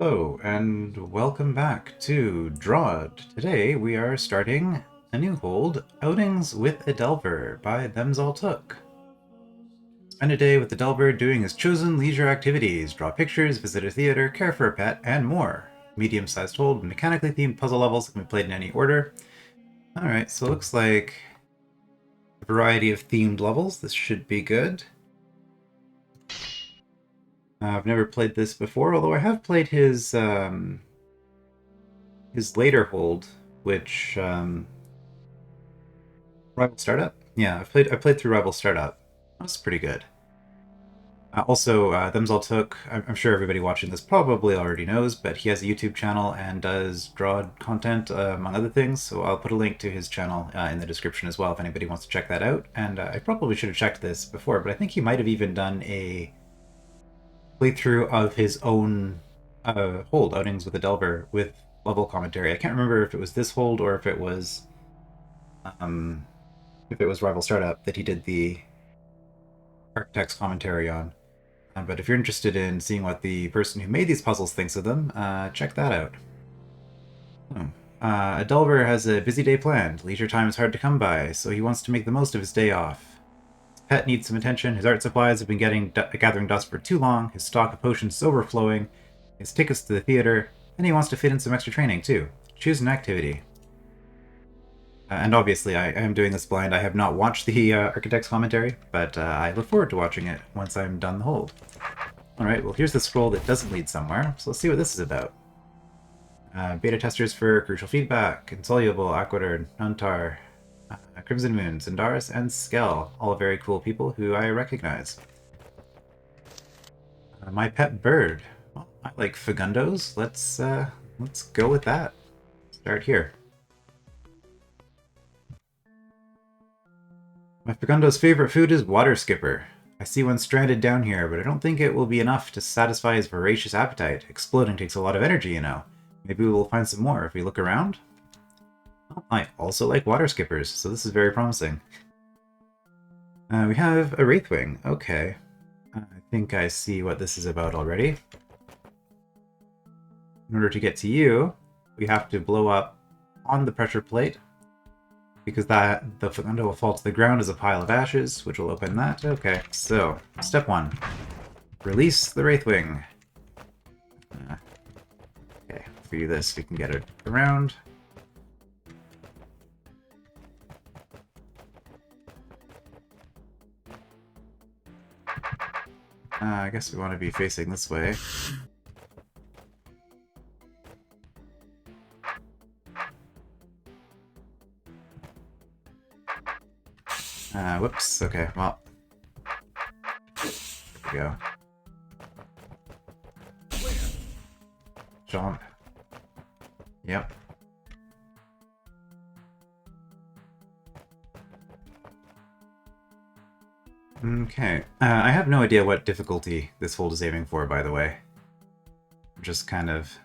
Hello, and welcome back to DROD. Today we are starting a new hold, Outings with a Delver by ThemsAllTook. Spend a day with the Delver doing his chosen leisure activities, draw pictures, visit a theater, care for a pet, and more. Medium-sized hold, mechanically themed puzzle levels can be played in any order. Alright, so it looks like a variety of themed levels. This should be good. I've never played this before, although I have played his later hold, which Rival Startup. Yeah, I played through Rival Startup. That's pretty good. Also, ThemsAllTook. I'm sure everybody watching this probably already knows, but he has a YouTube channel and does DROD content among other things. So I'll put a link to his channel in the description as well if anybody wants to check that out. And I probably should have checked this before, but I think he might have even done a playthrough of his own hold, Outings with a Delver, with level commentary. I can't remember if it was this hold or if it was Rival Startup that he did the Architect's commentary on. But if you're interested in seeing what the person who made these puzzles thinks of them, check that out. A Delver has a busy day planned. Leisure time is hard to come by, so he wants to make the most of his day off. His pet needs some attention, his art supplies have been gathering dust for too long, his stock of potions is overflowing, his tickets to the theater, and he wants to fit in some extra training too. Choose an activity. And obviously, I am doing this blind. I have not watched the Architect's commentary, but I look forward to watching it once I'm done the hold. Alright, well here's the scroll that doesn't lead somewhere, so let's see what this is about. Beta testers for Crucial Feedback, Insoluble, Aquadurd, Nuntar, Crimson Moon, Zendaris, and Skell. All very cool people who I recognize. My pet bird. Well, I like fegundos. Let's go with that. Start here. My fegundo's favorite food is water skipper. I see one stranded down here, but I don't think it will be enough to satisfy his voracious appetite. Exploding takes a lot of energy, you know. Maybe we will find some more if we look around? Oh, I also like water skippers, so this is very promising. We have a Wraithwing. Okay. I think I see what this is about already. In order to get to you, we have to blow up on the pressure plate, because the fegundo will fall to the ground as a pile of ashes, which will open that. Okay, so, step 1. Release the Wraithwing. Okay, for you this, we can get it around. I guess we want to be facing this way. Whoops, okay, well. There we go. Jump. Yep. Okay. I have no idea what difficulty this hold is aiming for, by the way. I'm just kind of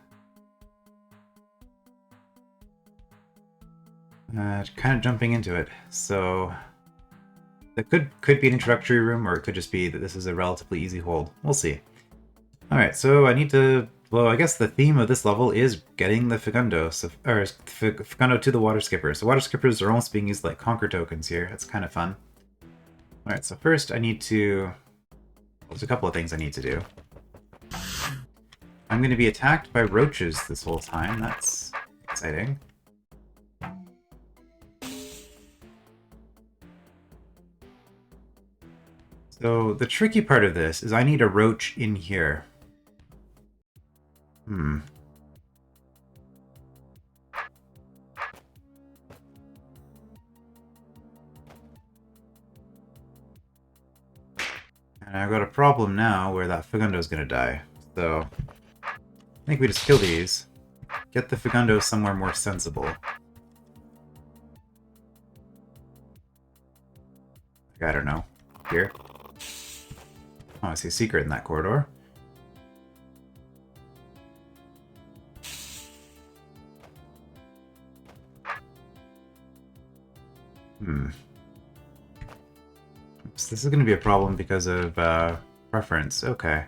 jumping into it. So that could be an introductory room, or it could just be that this is a relatively easy hold. We'll see. Alright, so I need to... Well, I guess the theme of this level is getting the fegundo, fegundo to the water skipper. So water skippers are almost being used like conquer tokens here. That's kind of fun. Alright, so first I need to... Well, there's a couple of things I need to do. I'm going to be attacked by roaches this whole time. That's exciting. So the tricky part of this is I need a roach in here. And I've got a problem now where that fegundo is going to die. So I think we just kill these. Get the fegundo somewhere more sensible. I don't know. Here. Oh, I see a secret in that corridor. Oops, this is going to be a problem because of preference. Okay.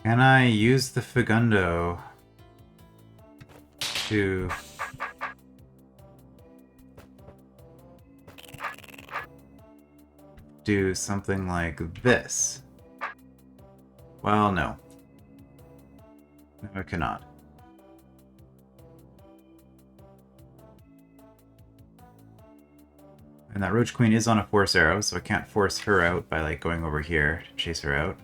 Can I use the fegundo to do something like this? Well, no. No, I cannot. And that Roach Queen is on a force arrow, so I can't force her out by like going over here to chase her out.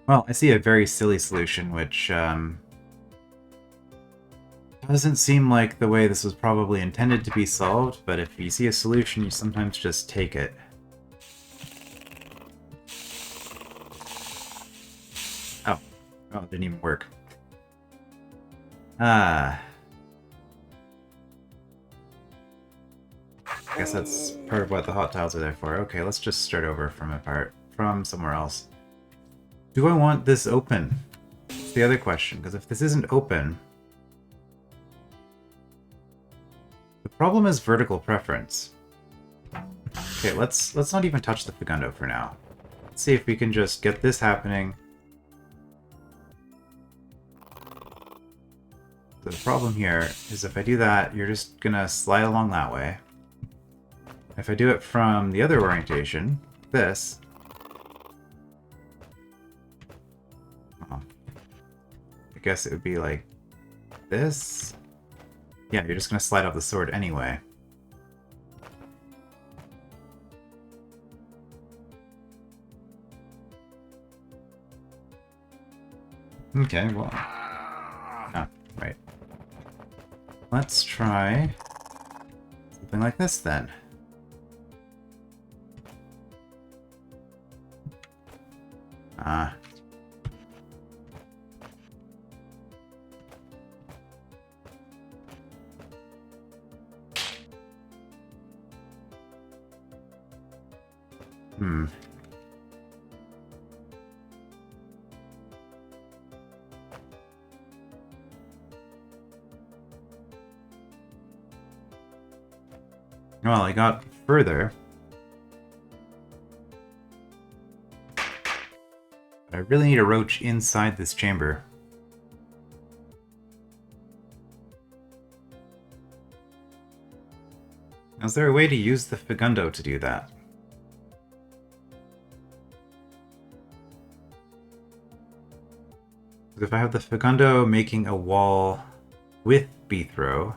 Well, I see a very silly solution, which doesn't seem like the way this was probably intended to be solved, but if you see a solution, you sometimes just take it. Oh, it didn't even work. I guess that's part of what the hot tiles are there for. Okay, let's just start over from somewhere else. Do I want this open? That's the other question, because if this isn't open... The problem is vertical preference. Okay, let's not even touch the fegundo for now. Let's see if we can just get this happening. The problem here is if I do that, you're just gonna slide along that way. If I do it from the other orientation, this... Oh, I guess it would be like this. Yeah, you're just gonna slide off the sword anyway. Okay, well... Ah, right. Let's try something like this then. Ah. Well, I got further. But I really need a roach inside this chamber. Is there a way to use the fegundo to do that? If I have the fegundo making a wall with B-throw...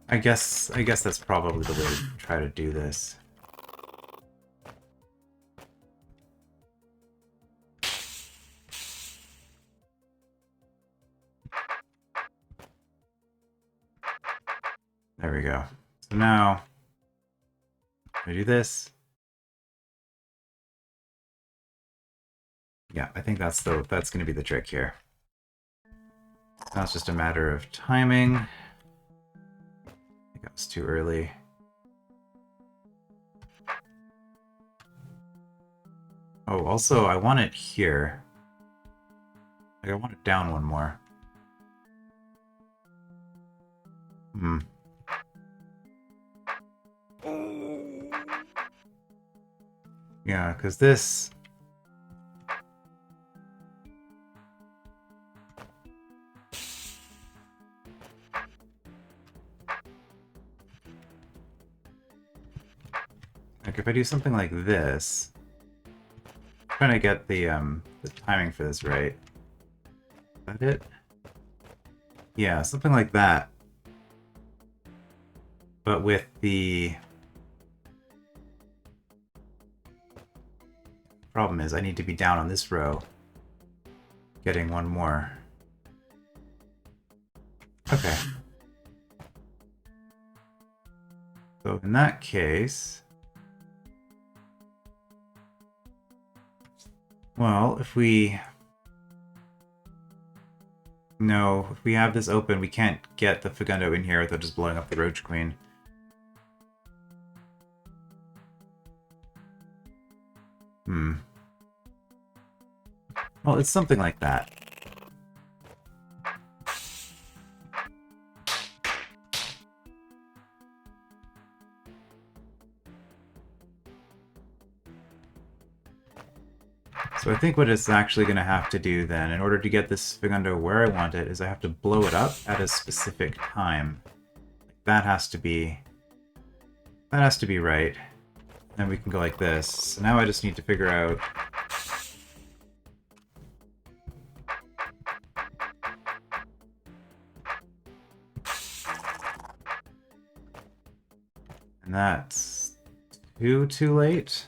I guess that's probably the way to try to do this. There we go. So now, I do this. Yeah, I think that's going to be the trick here. Now it's just a matter of timing. I think that was too early. Oh, also, I want it here. Like, I want it down one more. Yeah, because this... Like, if I do something like this... I'm trying to get the timing for this right. Is that it? Yeah, something like that. But with the... Problem is, I need to be down on this row. Getting one more. Okay. So in that case... Well, if we... No, if we have this open, we can't get the fegundo in here without just blowing up the Roach Queen. Well, it's something like that. So I think what it's actually going to have to do then, in order to get this fegundo where I want it, is I have to blow it up at a specific time. That has to be right. Then we can go like this. So now I just need to figure out... And that's too late?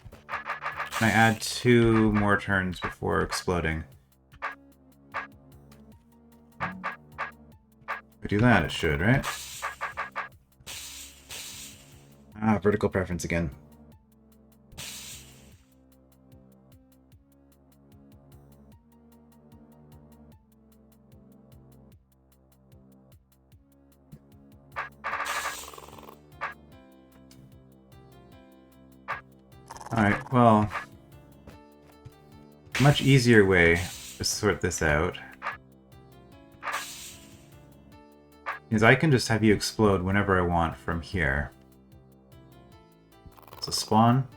Can I add 2 more turns before exploding? If I do that, it should, right? Ah, vertical preference again. Alright, well... much easier way to sort this out is I can just have you explode whenever I want from here. So spawn.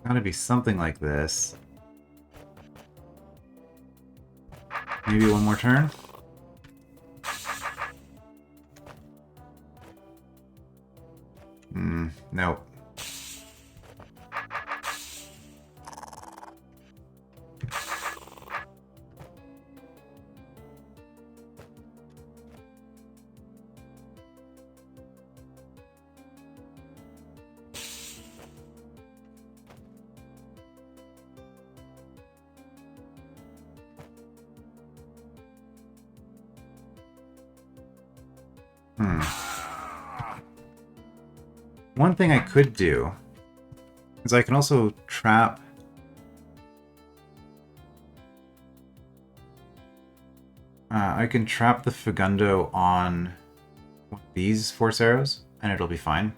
Gotta be something like this. Maybe one more turn? Nope. One thing I could do is I can also trap... I can trap the fegundo on one of these force arrows, and it'll be fine.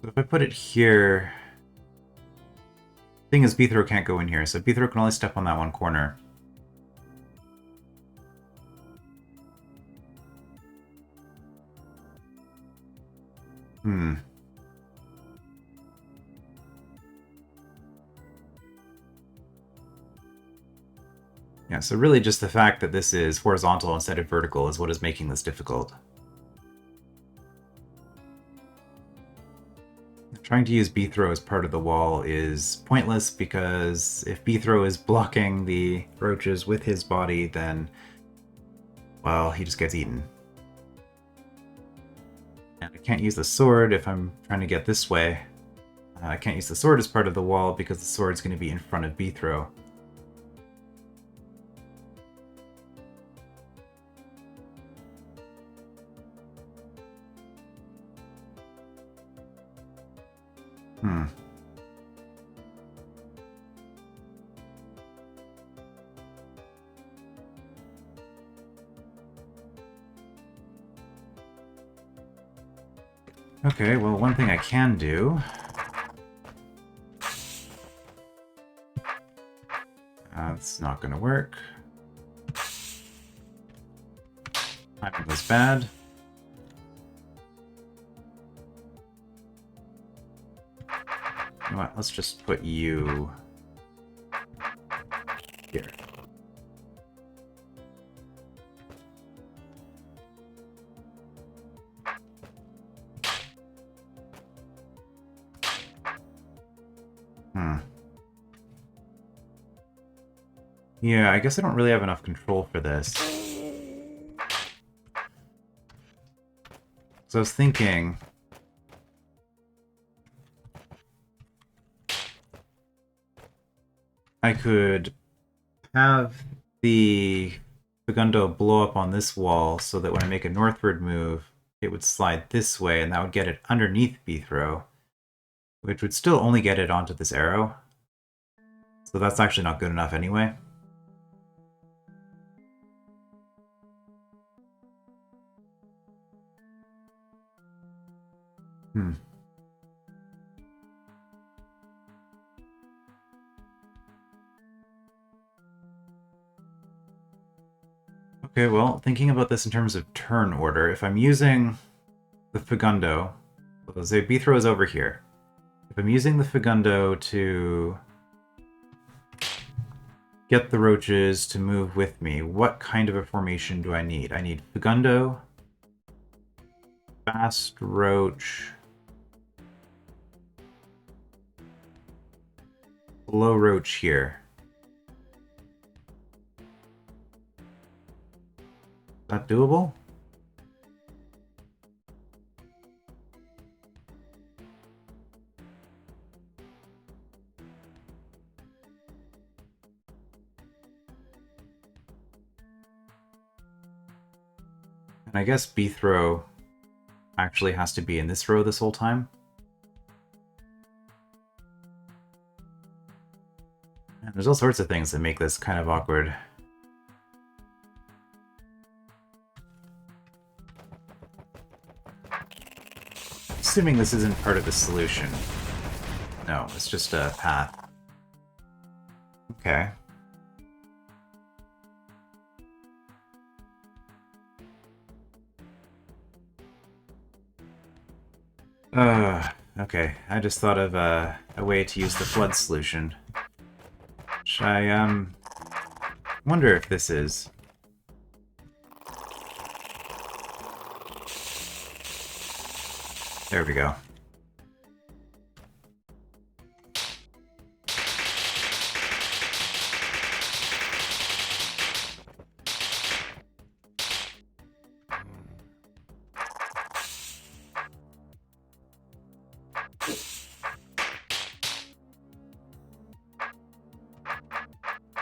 So if I put it here... Thing is, Beathrow can't go in here, so Beathrow can only step on that one corner. Yeah, so really just the fact that this is horizontal instead of vertical is what is making this difficult. Trying to use Beathrow as part of the wall is pointless because if Beathrow is blocking the roaches with his body, then, well, he just gets eaten. And I can't use the sword if I'm trying to get this way. I can't use the sword as part of the wall because the sword's going to be in front of Beathrow. Okay, well, one thing I can do... That's not going to work. Timing was bad. You know what, let's just put you... here. Yeah, I guess I don't really have enough control for this. So I was thinking... I could have the fegundo blow up on this wall so that when I make a northward move, it would slide this way, and that would get it underneath Beathrow. which would still only get it onto this arrow. So that's actually not good enough anyway. Okay, well, thinking about this in terms of turn order, if I'm using the fegundo, let's say B throw is over here. If I'm using the fegundo to get the roaches to move with me, what kind of a formation do I need? I need fegundo, fast roach, low roach here. Is that doable? And I guess B throw actually has to be in this row this whole time. And there's all sorts of things that make this kind of awkward. Assuming this isn't part of the solution. No, it's just a path. Okay. Okay. I just thought of a way to use the flood solution. Which I wonder if this is. There we go.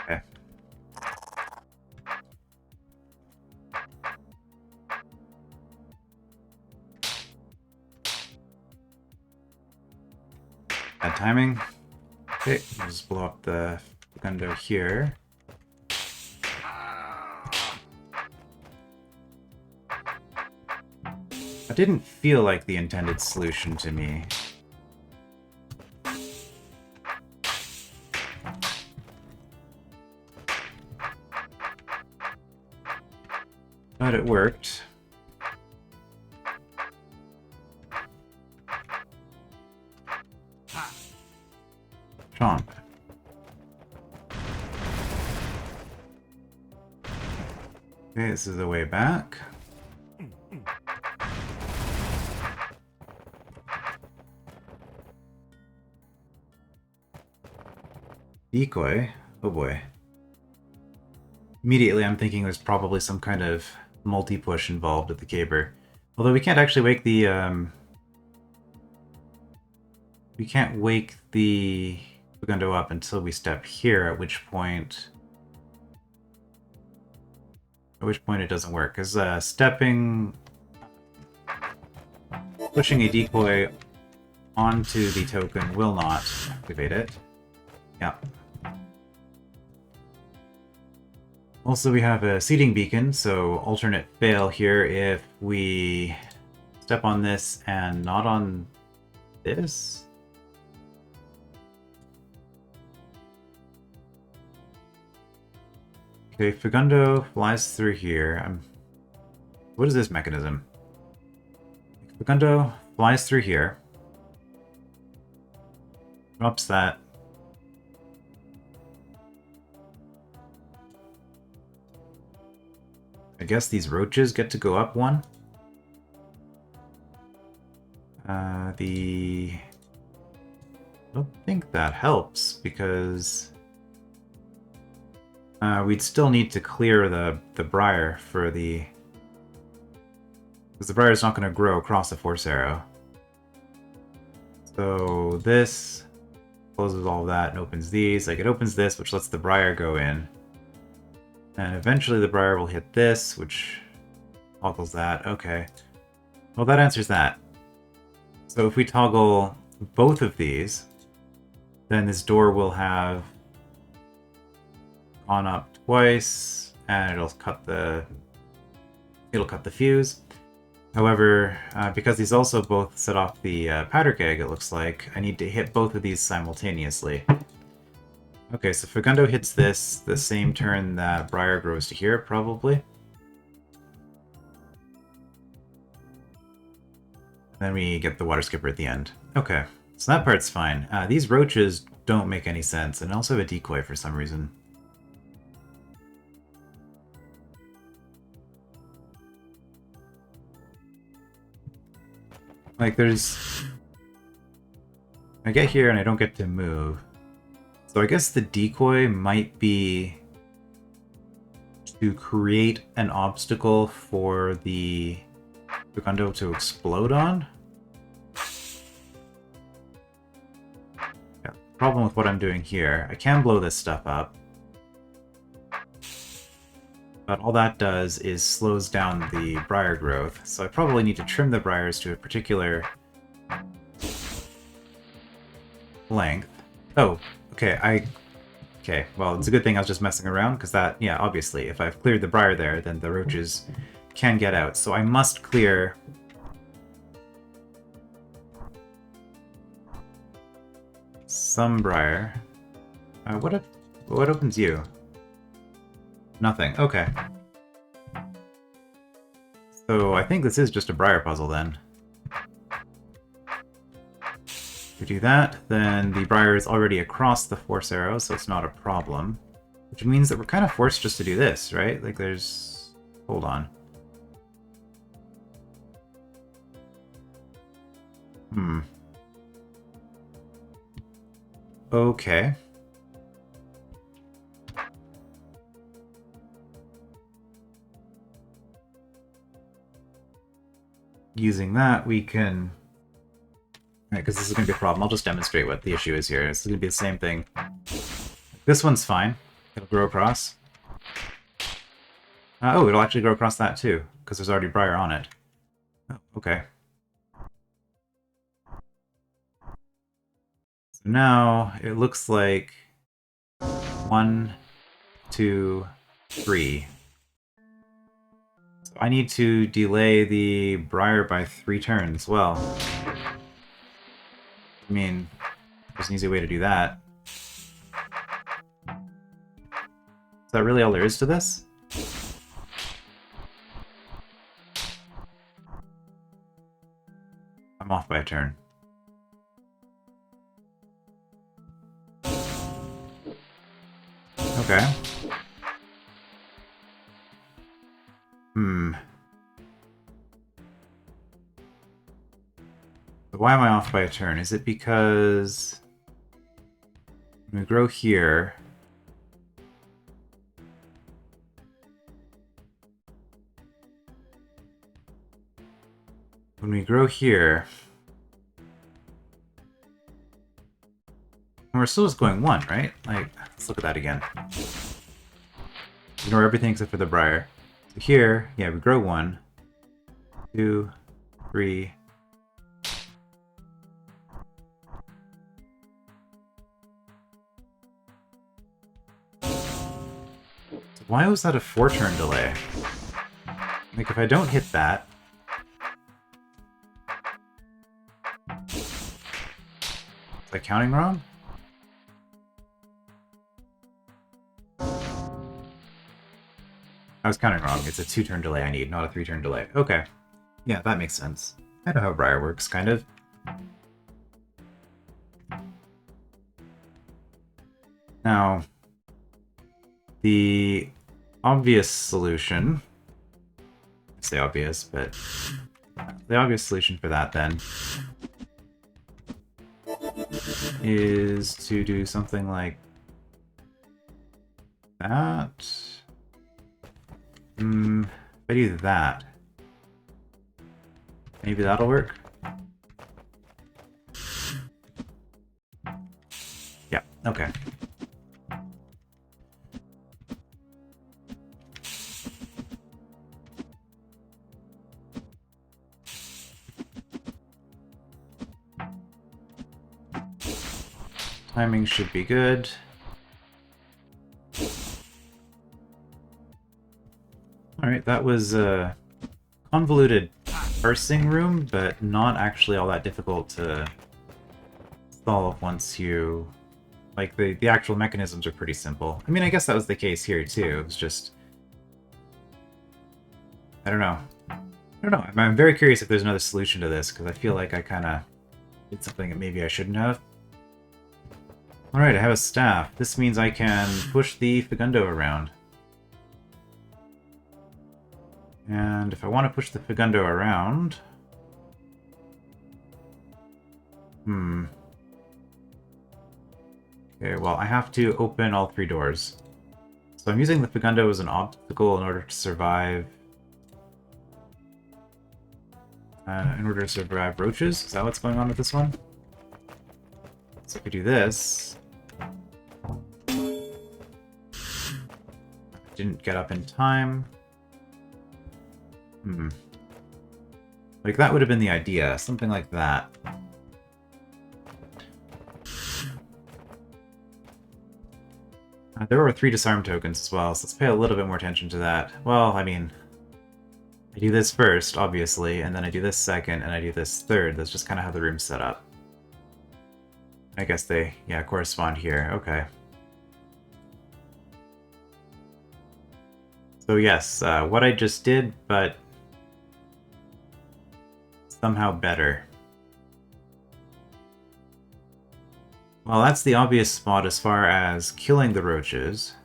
Okay. Bad timing. Okay, we'll just blow up the window here. That didn't feel like the intended solution to me. But it worked. Chomp. Okay, this is the way back. Decoy? Oh boy. Immediately I'm thinking there's probably some kind of multi-push involved with the caber. Although we can't actually wake the, we can't wake the Fegundo up until we step here, at which point it doesn't work, because pushing a decoy onto the token will not activate it. Yeah. Also, we have a seeding beacon, so alternate fail here if we step on this and not on this. Okay, Fegundo flies through here. What is this mechanism? Fegundo flies through here. Drops that. I guess these roaches get to go up one. I don't think that helps, because we'd still need to clear the briar for the... because the briar is not going to grow across the force arrow. So this closes all of that and opens these. Like, it opens this, which lets the briar go in. And eventually the briar will hit this, which toggles that. Okay. Well, that answers that. So if we toggle both of these, then this door will have gone up twice, and it'll cut the fuse. However, because these also both set off the powder keg, it looks like, I need to hit both of these simultaneously. Okay, so Fegundo hits this the same turn that Briar grows to here, probably. Then we get the water skipper at the end. Okay, so that part's fine. These roaches don't make any sense, and also have a decoy for some reason. Like, there's... I get here and I don't get to move. So I guess the decoy might be to create an obstacle for the Fegundo to explode on? Yeah, problem with what I'm doing here. I can blow this stuff up. But all that does is slows down the briar growth, so I probably need to trim the briars to a particular length. Oh, okay, okay, well, it's a good thing I was just messing around, because that, yeah, obviously, if I've cleared the briar there, then the roaches can get out. So I must clear some briar. What opens you? Nothing. Okay. So I think this is just a briar puzzle then. If we do that, then the briar is already across the force arrow, so it's not a problem. Which means that we're kind of forced just to do this, right? Like there's... Hold on. Okay. Using that, we can... Right, because this is going to be a problem. I'll just demonstrate what the issue is here. This is going to be the same thing. This one's fine. It'll grow across. Oh, it'll actually grow across that too, because there's already briar on it. Oh, okay. So now, it looks like 1, 2, 3. So I need to delay the briar by 3 turns. Well, I mean, there's an easy way to do that. Is that really all there is to this? I'm off by a turn. Okay. But why am I off by a turn? Is it because when we grow here... When we grow here... And we're still just going 1, right? Like, let's look at that again. Ignore everything except for the briar. So here, yeah, we grow 1, 2, 3... Why was that a 4-turn delay? Like, if I don't hit that... Was I counting wrong? I was counting wrong. It's a 2-turn delay I need, not a 3-turn delay. Okay. Yeah, that makes sense. I know how briar works, kind of. Now, the obvious solution... I say obvious, but... The obvious solution for that, then, is to do something like that. If I do that, maybe that'll work? Yeah, okay. Timing should be good. Alright, that was a convoluted parsing room, but not actually all that difficult to solve once you... Like, the actual mechanisms are pretty simple. I mean, I guess that was the case here, too. It was just... I don't know. I'm very curious if there's another solution to this, because I feel like I kind of did something that maybe I shouldn't have. Alright, I have a staff. This means I can push the fegundo around. And if I want to push the fegundo around... Okay, well, I have to open all 3 doors. So I'm using the fegundo as an obstacle in order to survive... roaches? Is that what's going on with this one? So if I do this... Didn't get up in time. Like, that would have been the idea. Something like that. There were 3 disarm tokens as well, so let's pay a little bit more attention to that. Well, I mean... I do this first, obviously, and then I do this second, and I do this third. That's just kind of how the room's set up. I guess they, yeah, correspond here. Okay. So yes, what I just did, but somehow better. Well, that's the obvious spot as far as killing the roaches.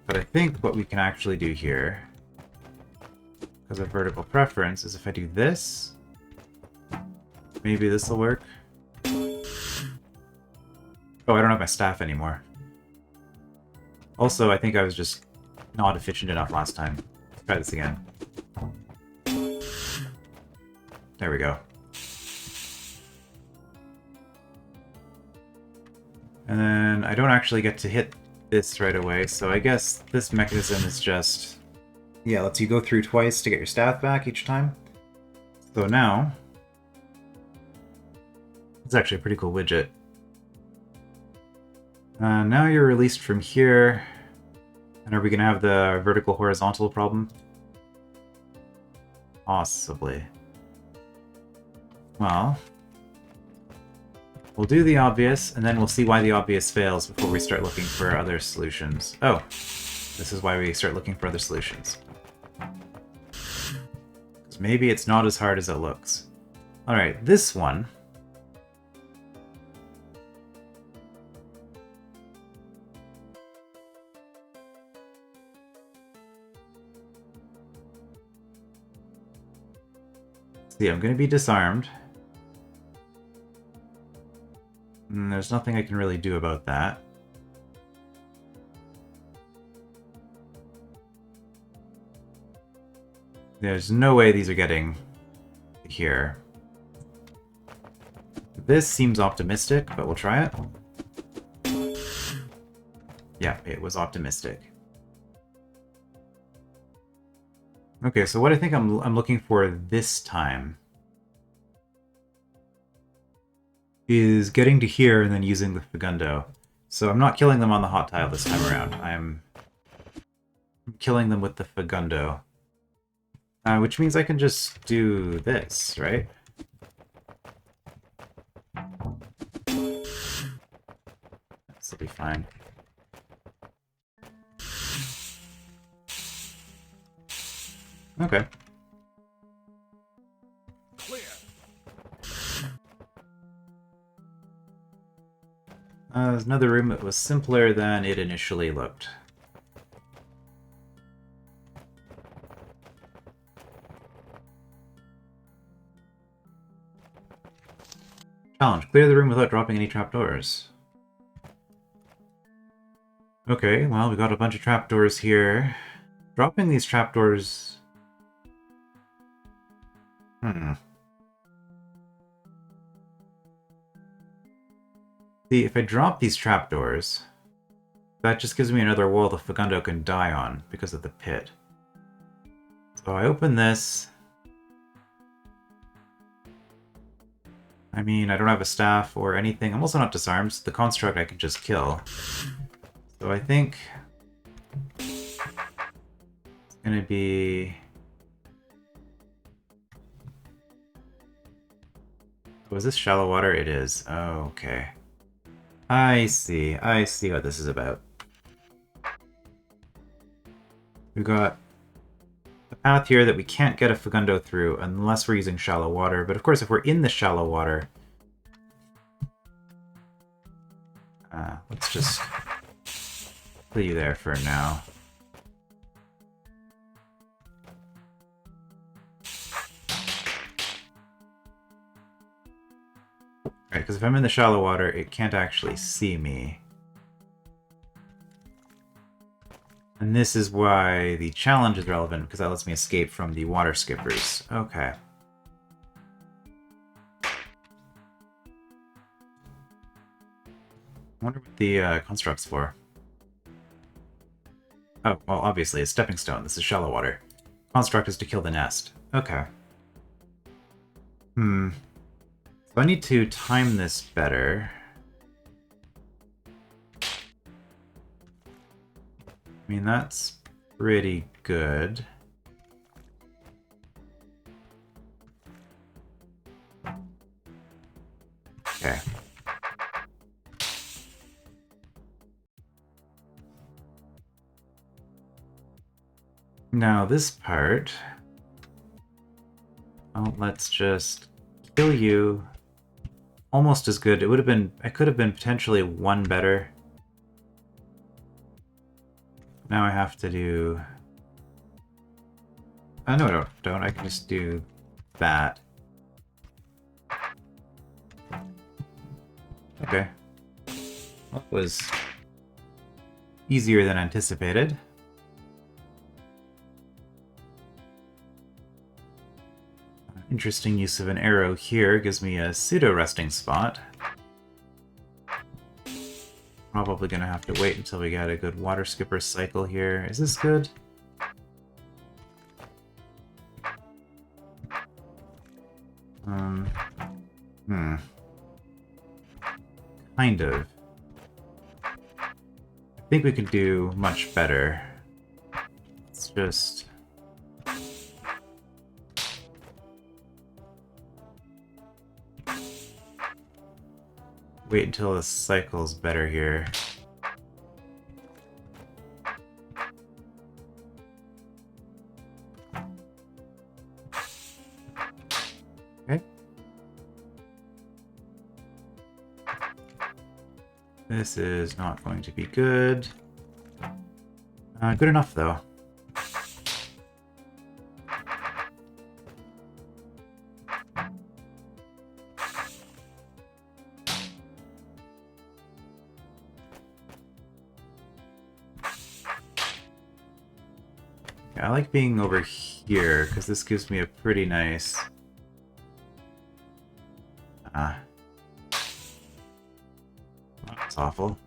But I think what we can actually do here, because of vertical preference, is if I do this, maybe this will work. Oh, I don't have my staff anymore. Also, I think I was just not efficient enough last time. Let's try this again. There we go. And then I don't actually get to hit this right away, so I guess this mechanism is just... Yeah, lets you go through twice to get your staff back each time. So now... It's actually a pretty cool widget. Now you're released from here. And are we going to have the vertical-horizontal problem? Possibly. Well... We'll do the obvious, and then we'll see why the obvious fails before we start looking for other solutions. Oh, this is why we start looking for other solutions. Because maybe it's not as hard as it looks. Alright, this one... See, I'm going to be disarmed. There's nothing I can really do about that. There's no way these are getting here. This seems optimistic, but we'll try it. Yeah, it was optimistic. Okay, so what I think I'm looking for this time is getting to here and then using the fegundo. So I'm not killing them on the hot tile this time around. I'm killing them with the fegundo. Which means I can just do this, right? This will be fine. Okay. There's another room that was simpler than it initially looked. Challenge. Clear the room without dropping any trapdoors. Okay, well, we got a bunch of trapdoors here. Dropping these trapdoors... See, if I drop these trapdoors, that just gives me another wall the fegundo can die on because of the pit. So I open this. I mean, I don't have a staff or anything. I'm also not disarmed, so the construct I can just kill. So I think it's gonna be... Was this shallow water? It is. Oh, okay. I see. I see what this is about. We've got a path here that we can't get a fegundo through unless we're using shallow water. But of course, if we're in the shallow water... let's just put you there for now. Right, because if I'm in the shallow water, it can't actually see me. And this is why the challenge is relevant, because that lets me escape from the water skippers. Okay. I wonder what the construct's for. Oh, well, obviously, a stepping stone. This is shallow water. Construct is to kill the nest. Okay. So I need to time this better. I mean, that's pretty good. Okay. Now this part... Well, let's just kill you. Almost as good. It would have been... I could have been potentially one better. Now I have to do... no, I don't. I can just do that. Okay. Well, that was easier than anticipated. Interesting use of an arrow here. Gives me a pseudo-resting spot. Probably gonna have to wait until we get a good water skipper cycle here. Is this good? Kind of. I think we could do much better. Let's just... wait until the cycle's better here. Okay. This is not going to be good. Good enough, though. I like being over here, because this gives me a pretty nice... That's awful.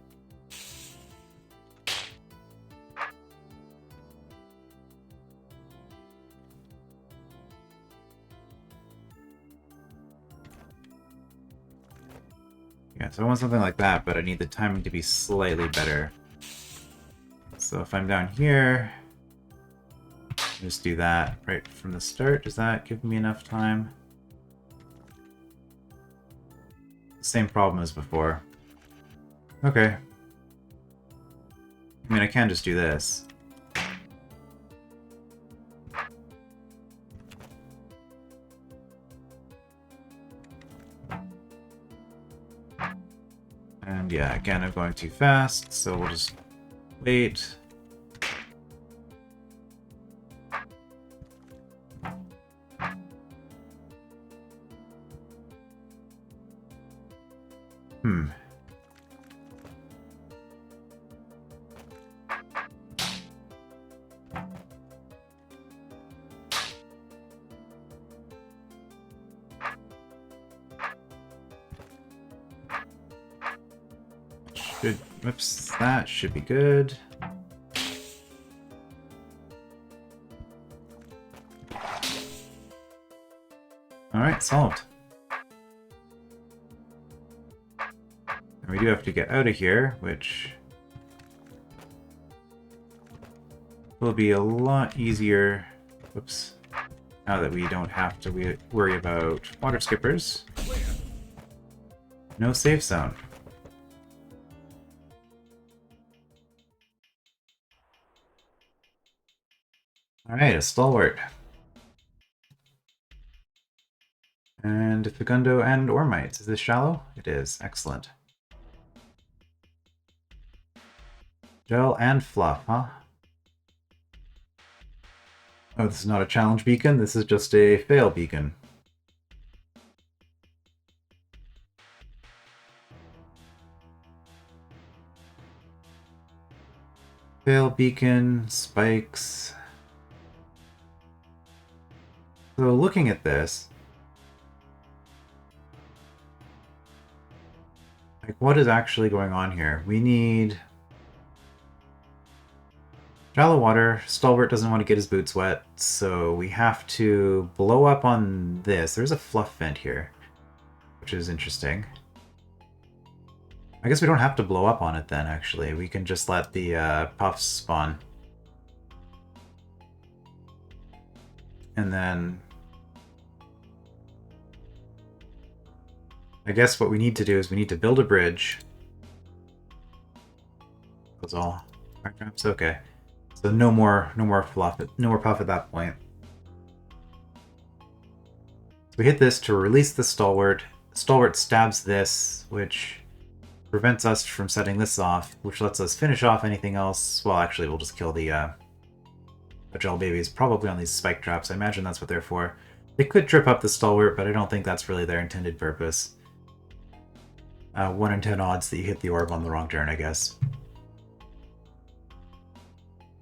Yeah, so I want something like that, but I need the timing to be slightly better. So if I'm down here... just do that right from the start. Does that give me enough time? Same problem as before. Okay. I mean, I can just do this. And yeah, again, I'm going too fast, so we'll just wait. Whoops, that should be good. Alright, solved. We do have to get out of here, which will be a lot easier. Whoops. Now that we don't have to worry about water skippers. No safe zone. Alright, a stalwart. And fegundo and ormites. Is this shallow? It is. Excellent. Gel and fluff, huh? Oh, this is not a challenge beacon. This is just a fail beacon. Fail beacon, spikes. So looking at this, like what is actually going on here? We need shallow water. Stalwart doesn't want to get his boots wet, so we have to blow up on this. There's a fluff vent here, which is interesting. I guess we don't have to blow up on it then, actually. We can just let the puffs spawn. And then I guess what we need to do is we need to build a bridge. That's all. Fire traps? Okay. So no more fluff, no more puff at that point. So we hit this to release the stalwart. Stalwart stabs this, which prevents us from setting this off, which lets us finish off anything else. Well, actually, we'll just kill the gel babies, probably on these spike traps. I imagine that's what they're for. They could trip up the stalwart, but I don't think that's really their intended purpose. 1 in 10 odds that you hit the orb on the wrong turn, I guess.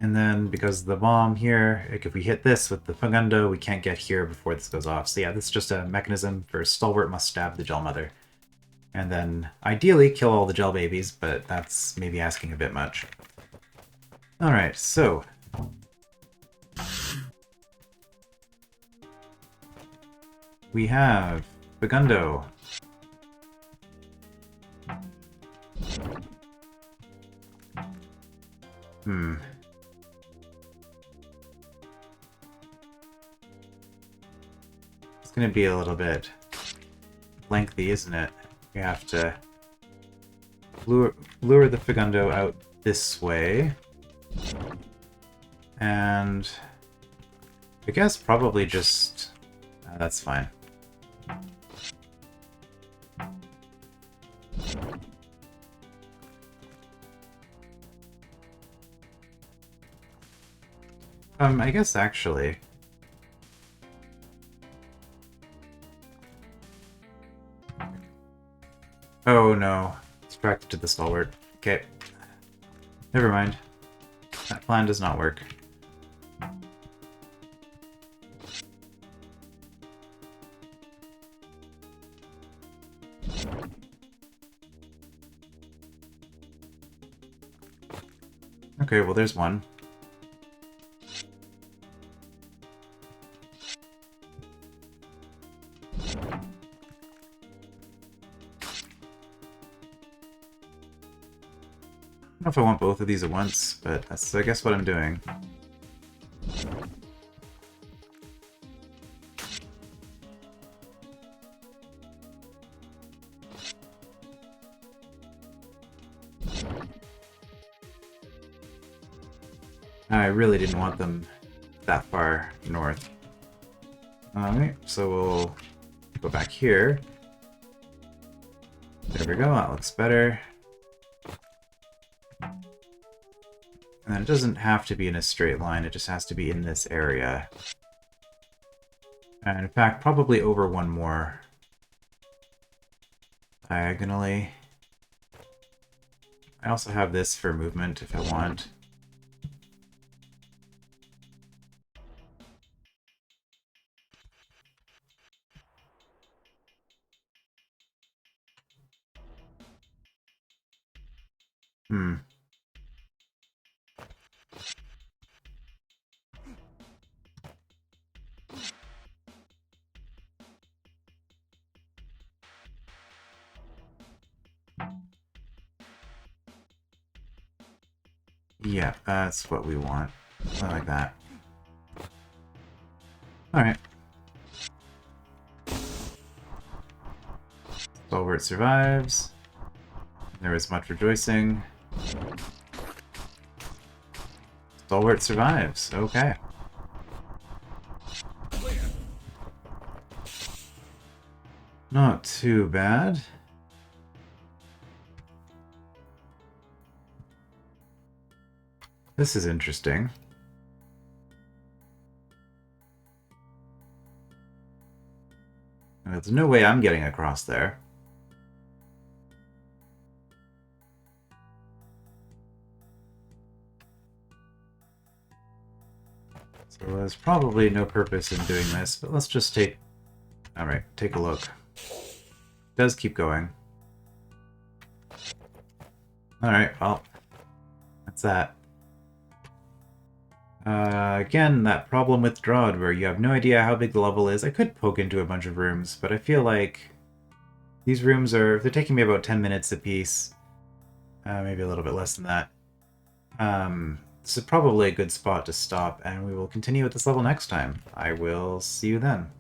And then, because the bomb here, like if we hit this with the fegundo, we can't get here before this goes off. So yeah, this is just a mechanism for stalwart must stab the gel mother. And then, ideally, kill all the gel babies, but that's maybe asking a bit much. Alright, so we have fegundo. It's gonna be a little bit lengthy, isn't it? We have to lure the fegundo out this way. And I guess probably just... that's fine. I guess actually... Oh no, distracted to the stalwart. Okay. Never mind. That plan does not work. Okay, well there's one. I don't know if I want both of these at once, but that's, I guess, what I'm doing. I really didn't want them that far north. Alright, so we'll go back here. There we go, that looks better. And then it doesn't have to be in a straight line, it just has to be in this area. And in fact, probably over one more. Diagonally. I also have this for movement if I want. Yeah, that's what we want. I like that. Alright. Stalwart survives. There is much rejoicing. Stalwart survives. Okay. Not too bad. This is interesting. There's no way I'm getting across there. So there's probably no purpose in doing this, but let's just take... Alright, take a look. It does keep going. Alright, well, that's that. Again, that problem with DROD, where you have no idea how big the level is. I could poke into a bunch of rooms, but I feel like these rooms they're taking me about 10 minutes apiece. Maybe a little bit less than that. This is probably a good spot to stop, and we will continue with this level next time. I will see you then.